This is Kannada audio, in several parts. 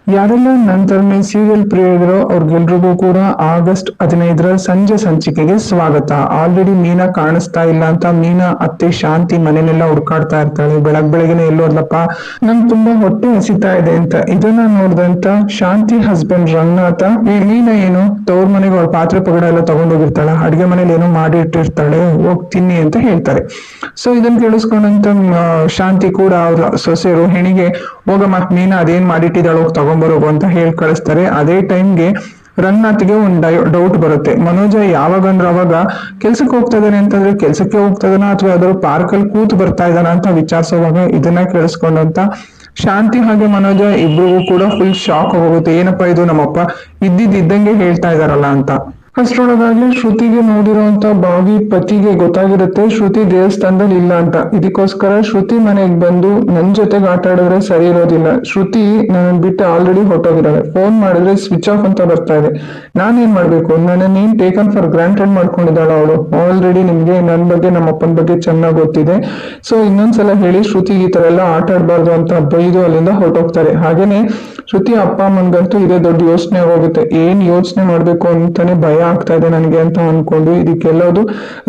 ಯಾರೆಲ್ಲ ನಂತರನೇ ಸೀರಿಯಲ್ ಪ್ರಿಯರಿರೋ ಅವ್ರಿಗೆಲ್ರಿಗೂ ಕೂಡ ಆಗಸ್ಟ್ 15ರ ಸಂಜೆ ಸಂಚಿಕೆಗೆ ಸ್ವಾಗತ. ಆಲ್ರೆಡಿ ಮೀನಾ ಕಾಣಿಸ್ತಾ ಇಲ್ಲ ಅಂತ ಮೀನಾ ಅತ್ತೆ ಶಾಂತಿ ಮನೆನೆಲ್ಲ ಹುಡ್ಕಾಡ್ತಾ ಇರ್ತಾಳೆ. ಬೆಳಗ್ಗೆನೆ ಎಲ್ಲೋದ್ಲಪ್ಪ, ನಂಗೆ ತುಂಬಾ ಹೊಟ್ಟೆ ಹಸಿತಾ ಇದೆ ಅಂತ. ಇದನ್ನ ನೋಡ್ದಂತ ಶಾಂತಿ ಹಸ್ಬೆಂಡ್ ರಂಗನಾಥ, ಈ ಮೀನಾ ಏನು ತವ್ರ ಮನೆಗೆ ಅವ್ರ ಪಾತ್ರೆ ಪಗಡ ಎಲ್ಲ ತಗೊಂಡೋಗಿರ್ತಾಳ, ಅಡ್ಗೆ ಮನೇಲಿ ಏನೋ ಮಾಡಿ ಇಟ್ಟಿರ್ತಾಳೆ, ಹೋಗ್ ತಿನ್ನಿ ಅಂತ ಹೇಳ್ತಾರೆ. ಸೊ ಇದನ್ನ ಕೇಳಿಸ್ಕೊಂಡಂತ ಶಾಂತಿ ಕೂಡ ಅವ್ರ ಸೊಸೆ ರೋಹಿಣಿಗೆ, ಹೋಗಮ್ಮ ಮೀನಾ ಅದೇನ್ ಮಾಡಿಟ್ಟಿದ್ದಾಳ ಹೋಗಿ ತಗೊಂಬರೋಗು ಅಂತ ಹೇಳಿ ಕಳಿಸ್ತಾರೆ. ಅದೇ ಟೈಮ್ಗೆ ರಂಗನಾಥ್ಗೆ ಒಂದ್ ಡೌಟ್ ಬರುತ್ತೆ. ಮನೋಜ ಯಾವಾಗಂದ್ರೆ ಅವಾಗ ಕೆಲ್ಸಕ್ಕೆ ಹೋಗ್ತಾ ಇದ್ದಾನೆ ಅಂತಂದ್ರೆ ಕೆಲ್ಸಕ್ಕೆ ಹೋಗ್ತಾ ಇದಾನ ಅಥವಾ ಯಾವ್ದಾದ್ರು ಪಾರ್ಕ್ ಅಲ್ಲಿ ಕೂತು ಬರ್ತಾ ಇದ್ದಾನ ಅಂತ ವಿಚಾರಿಸುವಾಗ ಇದನ್ನ ಕೇಳಿಸ್ಕೊಂಡಂತ ಶಾಂತಿ ಹಾಗೆ ಮನೋಜ ಇಬ್ರಿಗೂ ಕೂಡ ಫುಲ್ ಶಾಕ್ ಹೋಗುತ್ತೆ. ಏನಪ್ಪಾ ಇದು, ನಮ್ಮಪ್ಪ ಇದ್ದಂಗೆ ಹೇಳ್ತಾ ಇದಾರಲ್ಲ ಅಂತ. ಅಷ್ಟರೊಳಗಾಗ್ಲೇ ಶ್ರುತಿಗೆ ನೋಡಿರುವಂತ ಭಾವಿ ಪತಿಗೆ ಗೊತ್ತಾಗಿರುತ್ತೆ ಶ್ರುತಿ ದೇವಸ್ಥಾನದಲ್ಲಿ ಇಲ್ಲ ಅಂತ. ಇದಕ್ಕೋಸ್ಕರ ಶ್ರುತಿ ಮನೆಗೆ ಬಂದು ನನ್ ಜೊತೆಗೆ ಆಟ ಆಡಿದ್ರೆ ಸರಿ ಇರೋದಿಲ್ಲ. ಶ್ರುತಿ ನನ್ನ ಬಿಟ್ಟು ಆಲ್ರೆಡಿ ಹೊಟ್ಟೋಗಿದ್ದಾಳೆ. ಫೋನ್ ಮಾಡಿದ್ರೆ ಸ್ವಿಚ್ ಆಫ್ ಅಂತ ಬರ್ತಾ ಇದೆ. ನಾನೇನ್ ಮಾಡ್ಬೇಕು? ನನ್ನನ್ನೇನ್ ಟೇಕನ್ ಫಾರ್ ಗ್ರಾಂಟೆಡ್ ಮಾಡ್ಕೊಂಡಿದ್ದಾಳ ಅವಳು. ಆಲ್ರೆಡಿ ನಿಮ್ಗೆ ನನ್ ಬಗ್ಗೆ ನಮ್ಮ ಅಪ್ಪನ ಬಗ್ಗೆ ಚೆನ್ನಾಗಿ ಗೊತ್ತಿದೆ. ಸೊ ಇನ್ನೊಂದ್ಸಲ ಹೇಳಿ ಶ್ರುತಿಗೆ ಈ ತರ ಎಲ್ಲ ಆಟ ಆಡ್ಬಾರ್ದು ಅಂತ ಬೈದು ಅಲ್ಲಿಂದ ಹೊರಟೋಗ್ತಾರೆ. ಹಾಗೇನೆ ಶ್ರುತಿ ಅಪ್ಪ ಅಮ್ಮನ್ಗಂತೂ ಇದೇ ದೊಡ್ಡ ಯೋಚನೆ ಆಗೋಗುತ್ತೆ. ಏನ್ ಯೋಚನೆ ಮಾಡ್ಬೇಕು ಅಂತಾನೆ ಭಯ ಆಗ್ತಾ ಇದೆ ನನಗೆ ಅಂತ ಅನ್ಕೊಂಡು ಇದಕ್ಕೆಲ್ಲದು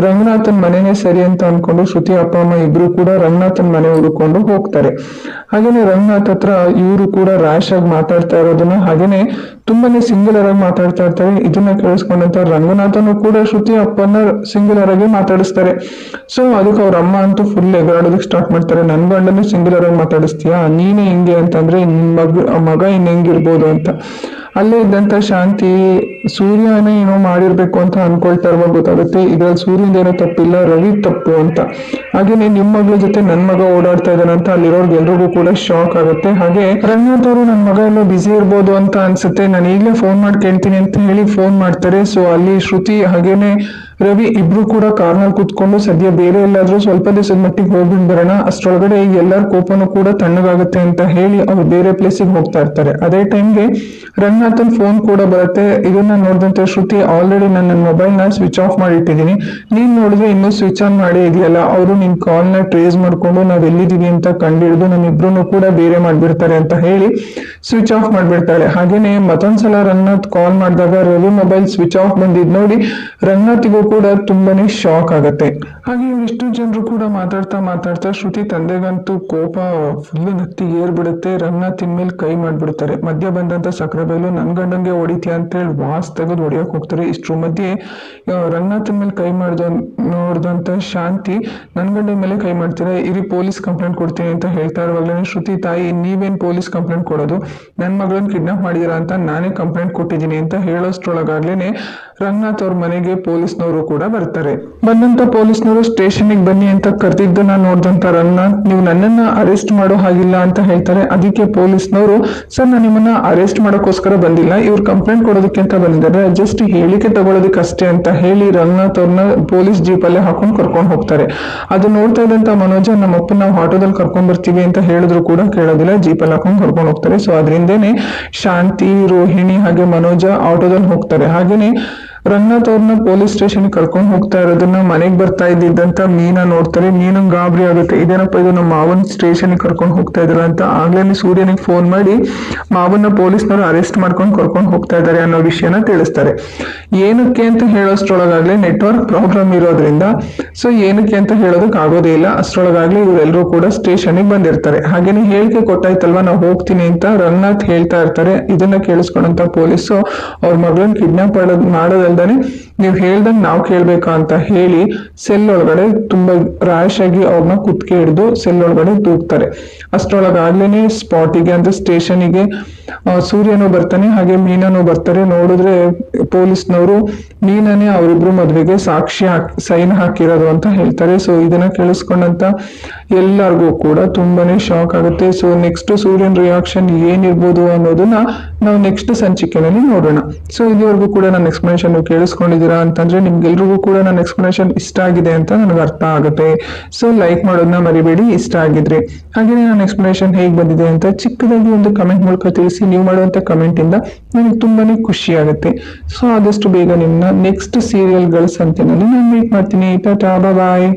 ರಂಗನಾಥನ್ ಮನೆನೇ ಸರಿ ಅಂತ ಅನ್ಕೊಂಡು ಶ್ರುತಿ ಅಪ್ಪ ಅಮ್ಮ ಇಬ್ರು ಕೂಡ ರಂಗನಾಥನ್ ಮನೆ ಹುಡುಕೊಂಡು ಹೋಗ್ತಾರೆ. ಹಾಗೇನೆ ರಂಗನಾಥ್ ಹತ್ರ ಇವರು ಕೂಡ ರ್ಯಾಶ್ ಆಗಿ ಮಾತಾಡ್ತಾ ಇರೋದನ್ನ, ಹಾಗೇನೆ ತುಂಬಾನೇ ಸಿಂಗುಲರ್ ಆಗಿ ಮಾತಾಡ್ತಾ ಇರ್ತಾರೆ. ಇದನ್ನ ಕೇಳಿಸ್ಕೊಂಡಂತ ರಂಗನಾಥನು ಕೂಡ ಶ್ರುತಿ ಅಪ್ಪನ ಸಿಂಗುಲರ್ ಆಗಿ ಮಾತಾಡಿಸ್ತಾರೆ. ಸೊ ಅದಕ್ಕೆ ಅವ್ರ ಅಮ್ಮ ಅಂತೂ ಫುಲ್ ಎಗರಾಡೋದಕ್ಕೆ ಸ್ಟಾರ್ಟ್ ಮಾಡ್ತಾರೆ. ನನ್ ಗಂಡನ್ನು ಸಿಂಗುಲರ್ ಆಗಿ ಮಾತಾಡಿಸ್ತೀಯಾ, ನೀನೇ ಹಿಂಗೆ ಅಂತಂದ್ರೆ ಮಗ ಇನ್ ಹೆಂಗಿರ್ಬೋದು ಅಂತ. ಅಲ್ಲೇ ಇದ್ದಂತ ಶಾಂತಿ ಸೂರ್ಯನೇ ಏನೋ ಮಾಡಿರ್ಬೇಕು ಅಂತ ಅನ್ಕೊಳ್ತಾ ಇರುವಾಗ ಗೊತ್ತಾಗುತ್ತೆ ಇದ್ರಲ್ಲಿ ಸೂರ್ಯನ ಏನೋ ತಪ್ಪಿಲ್ಲ, ರವಿ ತಪ್ಪು ಅಂತ. ಹಾಗೇನೆ ನಿಮ್ ಮಗಳ ಜೊತೆ ನನ್ ಮಗ ಓಡಾಡ್ತಾ ಇದ್ದಾನಂತ ಅಲ್ಲಿರೋರ್ಗೆ ಎಲ್ರಿಗೂ ಕೂಡ ಶಾಕ್ ಆಗುತ್ತೆ. ಹಾಗೆ ರಂಗನಾಥ್ ಅವರು ನನ್ ಮಗ ಎಲ್ಲೋ ಬಿಸಿ ಇರ್ಬೋದು ಅಂತ ಅನ್ಸುತ್ತೆ, ನಾನು ಈಗಲೇ ಫೋನ್ ಮಾಡಿ ಕೇಳ್ತೀನಿ ಅಂತ ಹೇಳಿ ಫೋನ್ ಮಾಡ್ತಾರೆ. ಸೊ ಅಲ್ಲಿ ಶ್ರುತಿ ಹಾಗೇನೆ ರವಿ ಇಬ್ರು ಕೂಡ ಕಾರ್ನಲ್ಲಿ ಕುತ್ಕೊಂಡು ಸದ್ಯ ಬೇರೆ ಎಲ್ಲಾದ್ರೂ ಸ್ವಲ್ಪ ದಿವಸದ ಮಟ್ಟಿಗೆ ಹೋಗ್ಬಿಟ್ಟು ಬರೋಣ, ಅಷ್ಟ್ರೊಳಗಡೆ ಎಲ್ಲರ ಕೋಪನೂ ಕೂಡ ತಣ್ಣಗಾಗುತ್ತೆ ಅಂತ ಹೇಳಿ ಅವ್ರು ಬೇರೆ ಪ್ಲೇಸಿಗೆ ಹೋಗ್ತಾ ಇರ್ತಾರೆ. ಅದೇ ಟೈಮ್ಗೆ ರಂಗನಾಥನ್ ಫೋನ್ ಕೂಡ ಬರುತ್ತೆ. ಇದನ್ನ ನೋಡಿದಂತೆ ಶ್ರುತಿ, ಆಲ್ರೆಡಿ ನನ್ನ ಮೊಬೈಲ್ ನ ಸ್ವಿಚ್ ಆಫ್ ಮಾಡಿ ಇಟ್ಟಿದ್ದೀನಿ, ನೀನ್ ನೋಡಿದ್ರೆ ಇನ್ನೂ ಸ್ವಿಚ್ ಆನ್ ಮಾಡಿ ಇದೆಯಲ್ಲ. ಅವರು ನಿನ್ ಕಾಲ್ ನ ಟ್ರೇಸ್ ಮಾಡ್ಕೊಂಡು ನಾವ್ ಎಲ್ಲಿದೀವಿ ಅಂತ ಕಂಡಿಡಿದು ನಮ್ಮಿಬ್ರು ಕೂಡ ಬೇರೆ ಮಾಡ್ಬಿಡ್ತಾರೆ ಅಂತ ಹೇಳಿ ಸ್ವಿಚ್ ಆಫ್ ಮಾಡ್ಬಿಡ್ತಾಳೆ. ಹಾಗೇನೆ ಮತ್ತೊಂದ್ಸಲ ರಂಗನಾಥ್ ಕಾಲ್ ಮಾಡಿದಾಗ ರವಿ ಮೊಬೈಲ್ ಸ್ವಿಚ್ ಆಫ್ ಬಂದಿದ್ ನೋಡಿ ರಂಗನಾಥಿಗೂ ಕೂಡ ತುಂಬಾನೇ ಶಾಕ್ ಆಗುತ್ತೆ. ಹಾಗೆ ಇಷ್ಟು ಜನರು ಕೂಡ ಮಾತಾಡ್ತಾ ಶ್ರುತಿ ತಂದೆಗಂತೂ ಕೋಪ ಫುಲ್ ನೆತ್ತಿಗೆ ಏರ್ಬಿಡುತ್ತೆ. ರಂಗನಾಥ್ ಇನ್ಮೇಲೆ ಕೈ ಮಾಡ್ಬಿಡ್ತಾರೆ. ಮಧ್ಯ ಬಂದಂತ ಸಕ್ಕರೆ ಬೈಲು ನನ್ ಗಂಡಂಗೆ ಹೊಡಿತೀಯ ಅಂತ ಹೇಳಿ ವಾಸ್ ತೆಗೆದು ಹೊಡಿಯಕ್ ಹೋಗ್ತಾರೆ. ಇಷ್ಟ್ರ ಮಧ್ಯೆ ರಂಗನಾಥನ್ ಮೇಲೆ ಕೈ ನೋಡ್ದಂತ ಶಾಂತಿ, ನನ್ ಗಂಡನ ಮೇಲೆ ಕೈ ಮಾಡ್ತೀರಾ, ಇರಿ ಪೊಲೀಸ್ ಕಂಪ್ಲೇಂಟ್ ಕೊಡ್ತೀನಿ ಅಂತ ಹೇಳ್ತಾ ಇರುವಾಗ್ಲೇ ಶ್ರುತಿ ತಾಯಿ, ನೀವೇನ್ ಪೊಲೀಸ್ ಕಂಪ್ಲೇಂಟ್ ಕೊಡೋದು, ನನ್ ಮಗಳನ್ನ ಕಿಡ್ನಾಪ್ ಮಾಡಿದೀರಾ ಅಂತ ನಾನೇ ಕಂಪ್ಲೇಂಟ್ ಕೊಟ್ಟಿದ್ದೀನಿ ಅಂತ ಹೇಳೋಷ್ಟ್ರೊಳಗಾಗ್ಲೇನೆ ರಂಗನಾಥ್ ಅವ್ರ ಮನೆಗೆ ಪೊಲೀಸ್ನವರು ಕೂಡ ಬರ್ತಾರೆ. ಬಂದಂತ ಪೊಲೀಸ್ನವರು ಸ್ಟೇಷನ್ಗೆ ಬನ್ನಿ ಅಂತ ಕರೆದಿದ್ದನ್ನ ನೋಡ್ದಂತ ರಂಗನಾಥ್, ನೀವು ನನ್ನನ್ನ ಅರೆಸ್ಟ್ ಮಾಡೋ ಹಾಗಿಲ್ಲ ಅಂತ ಹೇಳ್ತಾರೆ. ಅದಕ್ಕೆ ಪೊಲೀಸ್ನವರು, ಸರ್ ನಾನು ನಿಮ್ಮನ್ನ ಅರೆಸ್ಟ್ ಮಾಡೋಕ್ಕೋಸ್ಕರ ಬಂದಿಲ್ಲ, ಇವ್ರು ಕಂಪ್ಲೇಂಟ್ ಕೊಡೋದಕ್ಕೆ ಅಂತ ಬಂದಿದ್ದಾರೆ, ಜಸ್ಟ್ ಹೇಳಿಕೆ ತಗೊಳ್ಳೋದಕ್ಕೆ ಅಷ್ಟೇ ಅಂತ ಹೇಳಿ ರಂಗನಾಥ್ ಅವ್ರನ್ನ ಪೊಲೀಸ್ ಜೀಪಲ್ಲೇ ಹಾಕೊಂಡು ಕರ್ಕೊಂಡು ಹೋಗ್ತಾರೆ. ಅದು ನೋಡ್ತಾ ಇದ್ದಂತ ಮನೋಜ, ನಮ್ಮಪ್ಪ ನಾವು ಆಟೋದಲ್ಲಿ ಕರ್ಕೊಂಡ್ ಬರ್ತೀವಿ ಅಂತ ಹೇಳಿದ್ರು ಕೂಡ ಕೇಳೋದಿಲ್ಲ, ಜೀಪಲ್ಲಿ ಹಾಕೊಂಡು ಕರ್ಕೊಂಡು ಹೋಗ್ತಾರೆ. ಸೊ ಅದರಿಂದೇನೆ ಶಾಂತಿ, ರೋಹಿಣಿ ಹಾಗೆ ಮನೋಜ ಆಟೋದಲ್ಲಿ ಹೋಗ್ತಾರೆ. ಹಾಗೇನೆ ರಂಗನಾಥ್ ಅವ್ರನ್ನ ಪೊಲೀಸ್ ಸ್ಟೇಷನ್ ಕರ್ಕೊಂಡು ಹೋಗ್ತಾ ಇರೋದನ್ನ ಮನೆಗ್ ಬರ್ತಾ ಇದ್ದಿದ್ದಂತ ಮೀನಾ ನೋಡ್ತಾರೆ. ಮೀನಂಗ್ ಗಾಬರಿ ಆಗುತ್ತೆ, ಇದೇನಪ್ಪ ಇದು, ನಮ್ಮ ಮಾವನ್ ಸ್ಟೇಷನ್ ಕರ್ಕೊಂಡು ಹೋಗ್ತಾ ಇದಾರೆ ಅಂತ. ಆಗ್ಲೇನೆ ಸೂರ್ಯನಿಗೆ ಫೋನ್ ಮಾಡಿ ಮಾವನ್ನ ಪೊಲೀಸ್ನವರು ಅರೆಸ್ಟ್ ಮಾಡ್ಕೊಂಡು ಕರ್ಕೊಂಡು ಹೋಗ್ತಾ ಇದಾರೆ ಅನ್ನೋ ವಿಷಯನ ತಿಳಿಸ್ತಾರೆ. ಏನಕ್ಕೆ ಅಂತ ಹೇಳೋಷ್ಟ್ರೊಳಗಾಗ್ಲೇ ನೆಟ್ವರ್ಕ್ ಪ್ರಾಬ್ಲಮ್ ಇರೋದ್ರಿಂದ ಸೊ ಏನಕ್ಕೆ ಅಂತ ಹೇಳೋದಕ್ ಆಗೋದೇ ಇಲ್ಲ. ಅಷ್ಟ್ರೊಳಗಾಗ್ಲೇ ಇವರೆಲ್ಲರೂ ಕೂಡ ಸ್ಟೇಷನ್ಗೆ ಬಂದಿರ್ತಾರೆ. ಹಾಗೇನೆ ಹೇಳಿಕೆ ಕೊಟ್ಟಾಯ್ತಲ್ವಾ ನಾವು ಹೋಗ್ತೀನಿ ಅಂತ ರಂಗನಾಥ್ ಹೇಳ್ತಾ ಇರ್ತಾರೆ. ಇದನ್ನ ಕೇಳಿಸ್ಕೊಂಡಂತ ಪೊಲೀಸು ಅವ್ರ ಮಗಳನ್ನ ಕಿಡ್ನಾಪ್ ಮಾಡೋದಲ್ದಾನೆ ನೀವ್ ಹೇಳ್ದಂಗ್ ನಾವ್ ಕೇಳ್ಬೇಕಾ ಅಂತ ಹೇಳಿ ಸೆಲ್ ಒಳಗಡೆ ತುಂಬಾ ರ್ಯಾಶ್ ಆಗಿ ಅವ್ರನ್ನ ಕುತ್ಕೆ ಹಿಡಿದು ಸೆಲ್ ಒಳಗಡೆ ದೂಕ್ತಾರೆ. ಅಷ್ಟ್ರೊಳಗಾಗ್ಲೇನೆ ಸ್ಪಾಟಿಗೆ ಅಂದ್ರೆ ಸ್ಟೇಷನ್ಗೆ ಸೂರ್ಯನು ಬರ್ತಾನೆ, ಹಾಗೆ ಮೀನಾನು ಬರ್ತಾರೆ. ನೋಡಿದ್ರೆ ಪೊಲೀಸ್ನವರು ಮೀನಾನೇ ಅವರಿಬ್ರು ಮದ್ವೆಗೆ ಸಾಕ್ಷಿ ಸೈನ್ ಹಾಕಿರೋದು ಅಂತ ಹೇಳ್ತಾರೆ. ಸೊ ಇದನ್ನ ಕೇಳಿಸ್ಕೊಂಡಂತ ಎಲ್ಲರಿಗೂ ಕೂಡ ತುಂಬಾನೇ ಶಾಕ್ ಆಗುತ್ತೆ. ಸೊ ನೆಕ್ಸ್ಟ್ ಸೂರ್ಯನ್ ರಿಯಾಕ್ಷನ್ ಏನಿರ್ಬೋದು ಅನ್ನೋದನ್ನ ನಾವು ನೆಕ್ಸ್ಟ್ ಸಂಚಿಕೆನಲ್ಲಿ ನೋಡೋಣ. ಸೊ ಇದುವರೆಗೂ ಕೂಡ ನನ್ನ ಎಕ್ಸ್ಪ್ಲನೇಷನ್ ಕೇಳಿಸ್ಕೊಂಡಿದ್ದೀರಾ ಅಂತಂದ್ರೆ ನಿಮ್ಗೆಲ್ರಿಗೂ ಕೂಡ ನನ್ನ ಎಕ್ಸ್ಪ್ಲನೇಷನ್ ಇಷ್ಟ ಆಗಿದೆ ಅಂತ ನನಗೆ ಅರ್ಥ ಆಗುತ್ತೆ. ಸೊ ಲೈಕ್ ಮಾಡೋದನ್ನ ಮರಿಬೇಡಿ ಇಷ್ಟ ಆಗಿದ್ರೆ. ಹಾಗೇನೆ ನನ್ನ ಎಕ್ಸ್ಪ್ಲನೇಷನ್ ಹೇಗ್ ಬಂದಿದೆ ಅಂತ ಚಿಕ್ಕದಾಗಿ ಒಂದು ಕಮೆಂಟ್ ಮೂಲಕ ತಿಳಿಸಿ. ನೀವು ಮಾಡುವಂತ ಕಮೆಂಟ್ ಇಂದ ನನಗೆ ತುಂಬಾನೇ ಖುಷಿ ಆಗುತ್ತೆ. ಸೊ ಆದಷ್ಟು ಬೇಗ ನಿಮ್ನ ನೆಕ್ಸ್ಟ್ ಸೀರಿಯಲ್ ಗಳ ಸಂತೆನಲ್ಲಿ ನಾನು ಮೀಟ್ ಮಾಡ್ತೀನಿ. ಟಾಟಾ, ಬಾಯ್.